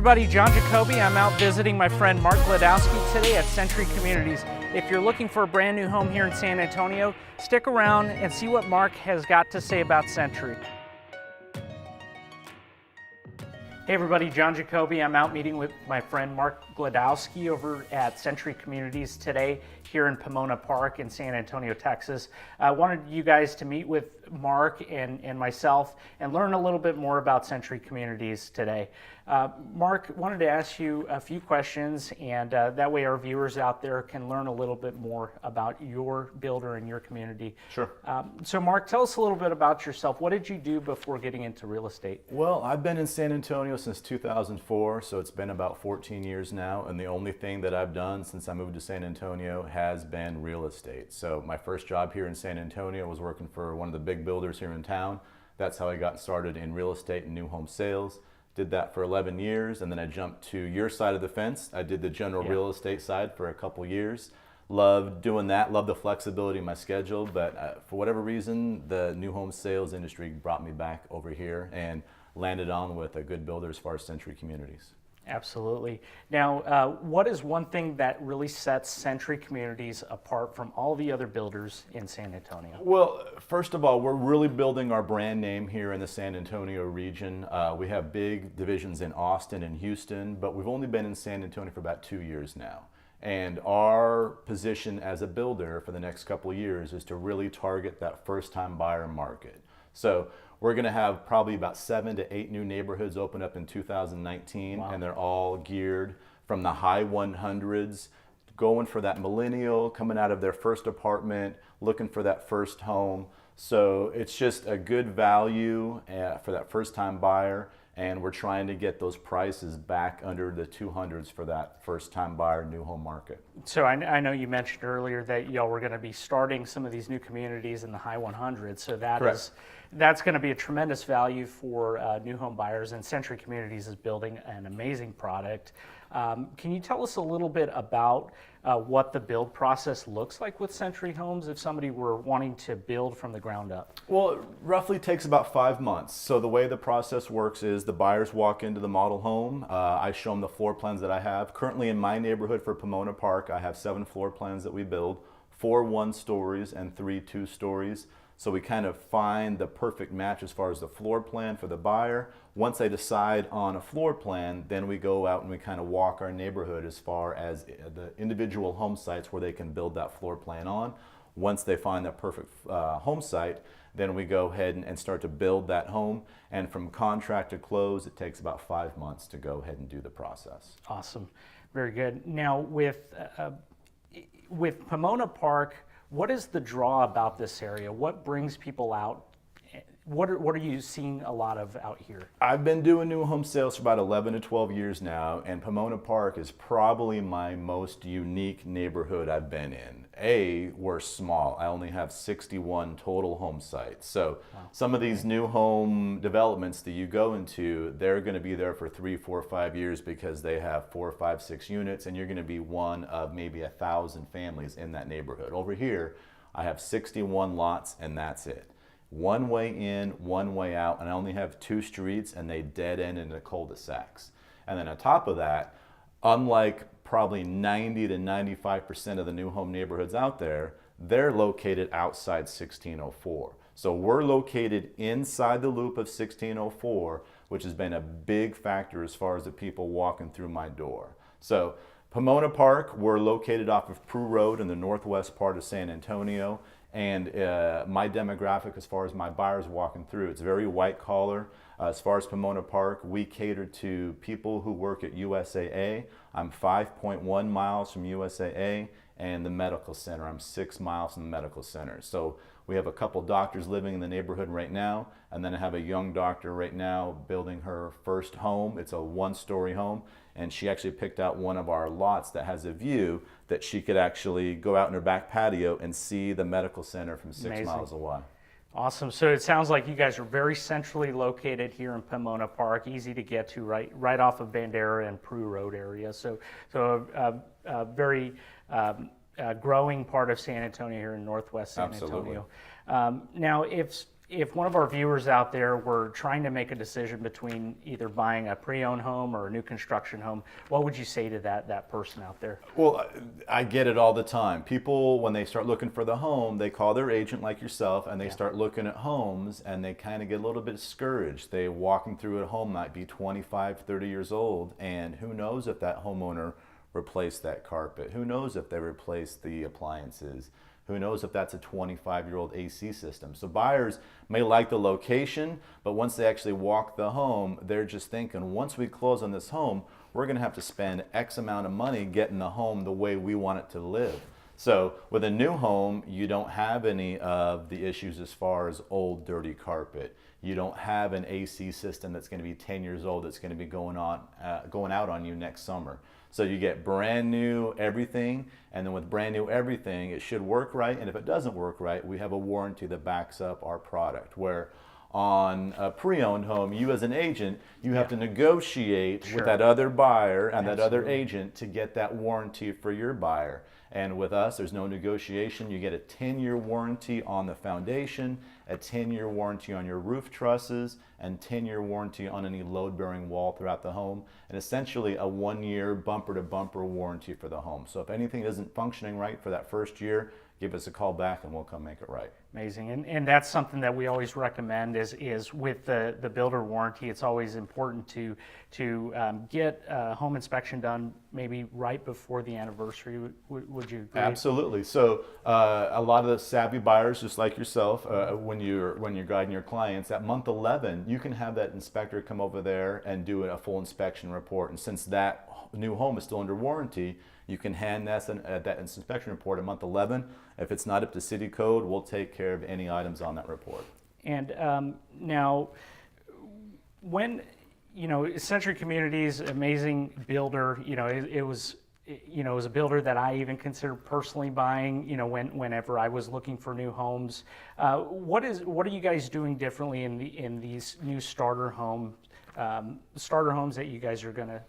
everybody, John Giacobbe. I'm out visiting my friend Mark Gladowski today at Century Communities. If you're looking for a brand new home here in San Antonio, stick around and see what Mark has got to say about Century. Hey everybody, John Giacobbe. I'm out meeting with my friend Mark Gladowski over at Century Communities today here in Pomona Park in San Antonio, Texas. I wanted you guys to meet with Mark and myself and learn a little bit more about Century Communities today. Mark, wanted to ask you a few questions, and that way our viewers out there can learn a little bit more about your builder and your community. Sure. So Mark, tell us a little bit about yourself. What did you do before getting into real estate? Well, I've been in San Antonio since 2004, so it's been about 14 years now, and the only thing that I've done since I moved to San Antonio has been real estate. So my first job here in San Antonio was working for one of the big builders here in town. That's how I got started in real estate and new home sales. Did that for 11 years, and then I jumped to your side of the fence. I did the general real estate side for a couple years. Loved doing that, loved the flexibility in my schedule, but for whatever reason, the new home sales industry brought me back over here and landed on with a good builder as far as Century Communities. Absolutely. Now, what is one thing that really sets Century Communities apart from all the other builders in San Antonio? Well, first of all, we're really building our brand name here in the San Antonio region. We have big divisions in Austin and Houston, but we've only been in San Antonio for about 2 years now. And our position as a builder for the next couple of years is to really target that first-time buyer market. So we're going to have probably about 7 to 8 new neighborhoods open up in 2019, wow. And they're all geared from the high 100s, going for that millennial, coming out of their first apartment, looking for that first home. So it's just a good value for that first-time buyer, and we're trying to get those prices back under the 200s for that first-time buyer new home market. So I know you mentioned earlier that y'all were going to be starting some of these new communities in the high 100s, so that's going to be a tremendous value for new home buyers, and Century Communities is building an amazing product. Can you tell us a little bit about what the build process looks like with Century Homes if somebody were wanting to build from the ground up? Well, it roughly takes about 5 months. So the way the process works is the buyers walk into the model home. I show them the floor plans that I have. Currently in my neighborhood for Pomona Park, I have 7 floor plans that we build, 4 1-stories and 3 2-stories. So we kind of find the perfect match as far as the floor plan for the buyer. Once they decide on a floor plan, then we go out and we kind of walk our neighborhood as far as the individual home sites where they can build that floor plan on. Once they find that perfect home site, then we go ahead and start to build that home. And from contract to close, it takes about 5 months to go ahead and do the process. Awesome. Very good. Now with Pomona Park, what is the draw about this area? What brings people out? What are you seeing a lot of out here? I've been doing new home sales for about 11 to 12 years now, and Pomona Park is probably my most unique neighborhood I've been in. We're small. I only have 61 total home sites. So some of these new home developments that you go into, they're going to be there for 3, 4, 5 years because they have 4, 5, 6 units, and you're going to be one of maybe 1,000 families in that neighborhood. Over here, I have 61 lots, and that's it. One way in, one way out, and I only have 2 streets, and they dead end into cul-de-sacs. And then on top of that, unlike probably 90 to 95% of the new home neighborhoods out there, they're located outside 1604. So we're located inside the loop of 1604, which has been a big factor as far as the people walking through my door. So Pomona Park, we're located off of Prue Road in the northwest part of San Antonio. And my demographic, as far as my buyers walking through, it's very white collar. As far as Pomona Park, we cater to people who work at USAA. I'm 5.1 miles from USAA, and the medical center, I'm 6 miles from the medical center. So we have a couple doctors living in the neighborhood right now, and then I have a young doctor right now building her first home. It's a 1-story home, and she actually picked out one of our lots that has a view that she could actually go out in her back patio and see the medical center from 6 miles away. Awesome. So it sounds like you guys are very centrally located here in Pomona Park, easy to get to, right off of Bandera and Prue Road area. So a very growing part of San Antonio here in northwest San Antonio. Now, if if one of our viewers out there were trying to make a decision between either buying a pre-owned home or a new construction home, what would you say to that person out there? Well, I get it all the time. People, when they start looking for the home, they call their agent like yourself and they start looking at homes and they kind of get a little bit discouraged. They walking through a home might be 25, 30 years old, and who knows if that homeowner replaced that carpet? Who knows if they replaced the appliances? Who knows if that's a 25-year-old AC system? So buyers may like the location, but once they actually walk the home, they're just thinking, once we close on this home, we're gonna have to spend X amount of money getting the home the way we want it to live. So with a new home, you don't have any of the issues as far as old, dirty carpet. You don't have an AC system that's gonna be 10 years old that's gonna be going out on you next summer. So you get brand new everything, and then with brand new everything, it should work right. And if it doesn't work right, we have a warranty that backs up our product. Where on a pre-owned home, you as an agent, you have to negotiate with that other buyer and that other agent to get that warranty for your buyer. And with us, there's no negotiation. You get a 10-year warranty on the foundation, a 10-year warranty on your roof trusses, and 10-year warranty on any load-bearing wall throughout the home, and essentially a 1-year bumper-to-bumper warranty for the home. So if anything isn't functioning right for that first year, give us a call back and we'll come make it right. Amazing, and that's something that we always recommend is with the builder warranty. It's always important to get a home inspection done maybe right before the anniversary. Would you agree? Absolutely. So a lot of the savvy buyers, just like yourself, when you're guiding your clients, at month 11, you can have that inspector come over there and do a full inspection report. And since that new home is still under warranty, you can hand that inspection report at month 11. If it's not up to city code, we'll take care of any items on that report. And now, when, Century Communities, amazing builder, it was a builder that I even considered personally buying, whenever I was looking for new homes. What are you guys doing differently in these new starter homes that you guys are going to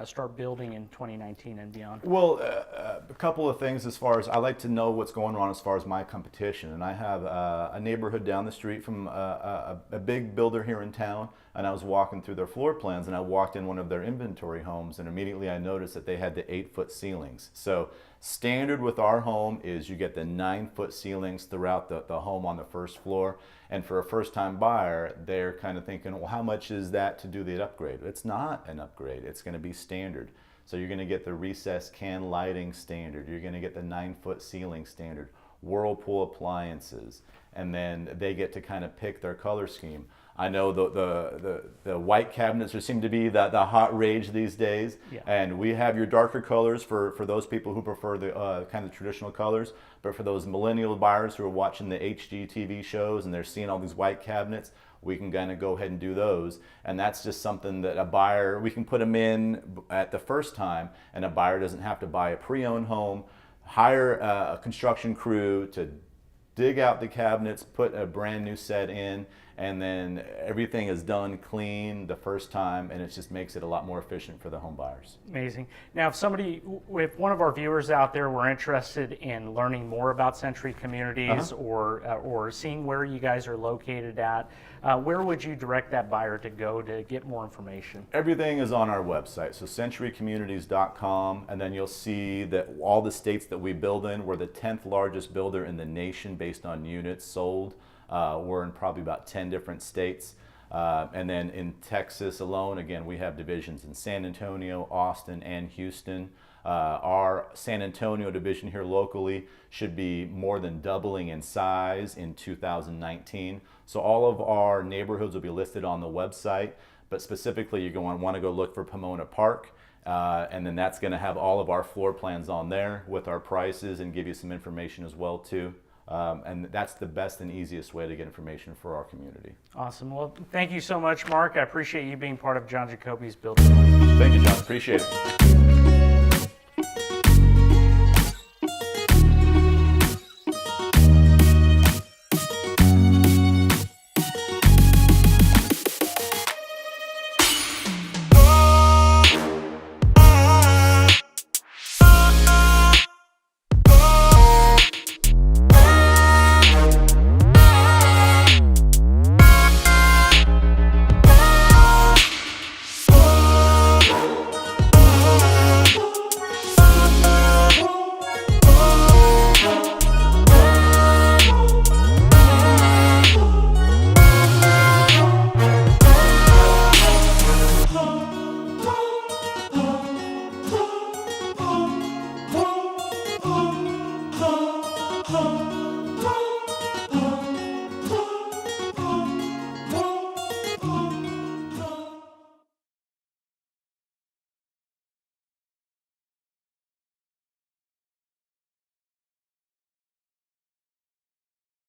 start building in 2019 and beyond? Well, a couple of things as far as I like to know what's going on as far as my competition. And I have a neighborhood down the street from a big builder here in town, and I was walking through their floor plans and I walked in one of their inventory homes and immediately I noticed that they had the 8-foot ceilings. So standard with our home is you get the 9-foot ceilings throughout the home on the first floor. And for a first-time buyer, they're kind of thinking, well, how much is that to do the upgrade? It's not an upgrade. It's going to be standard. So you're going to get the recessed can lighting standard. You're going to get the 9-foot ceiling standard, Whirlpool appliances, and then they get to kind of pick their color scheme. I know the white cabinets seem to be the hot rage these days, and we have your darker colors for those people who prefer the kind of traditional colors. But for those millennial buyers who are watching the HD TV shows and they're seeing all these white cabinets, we can kind of go ahead and do those. And that's just something that a buyer, we can put them in at the first time, and a buyer doesn't have to buy a pre-owned home, hire a construction crew to dig out the cabinets, put a brand new set in, and then everything is done clean the first time, and it just makes it a lot more efficient for the home buyers. Amazing. Now, if one of our viewers out there were interested in learning more about Century Communities or seeing where you guys are located at, where would you direct that buyer to go to get more information? Everything is on our website, so centurycommunities.com, and then you'll see that all the states that we build in, we're the 10th largest builder in the nation based on units sold. We're in probably about 10 different states. And then in Texas alone, again, we have divisions in San Antonio, Austin, and Houston. Our San Antonio division here locally should be more than doubling in size in 2019. So all of our neighborhoods will be listed on the website, but specifically you're going to want to go look for Pomona Park. And then that's going to have all of our floor plans on there with our prices and give you some information as well too. And that's the best and easiest way to get information for our community. Awesome. Well, thank you so much, Mark. I appreciate you being part of John Giacobbe's Building. Thank you, John. Appreciate it. Hump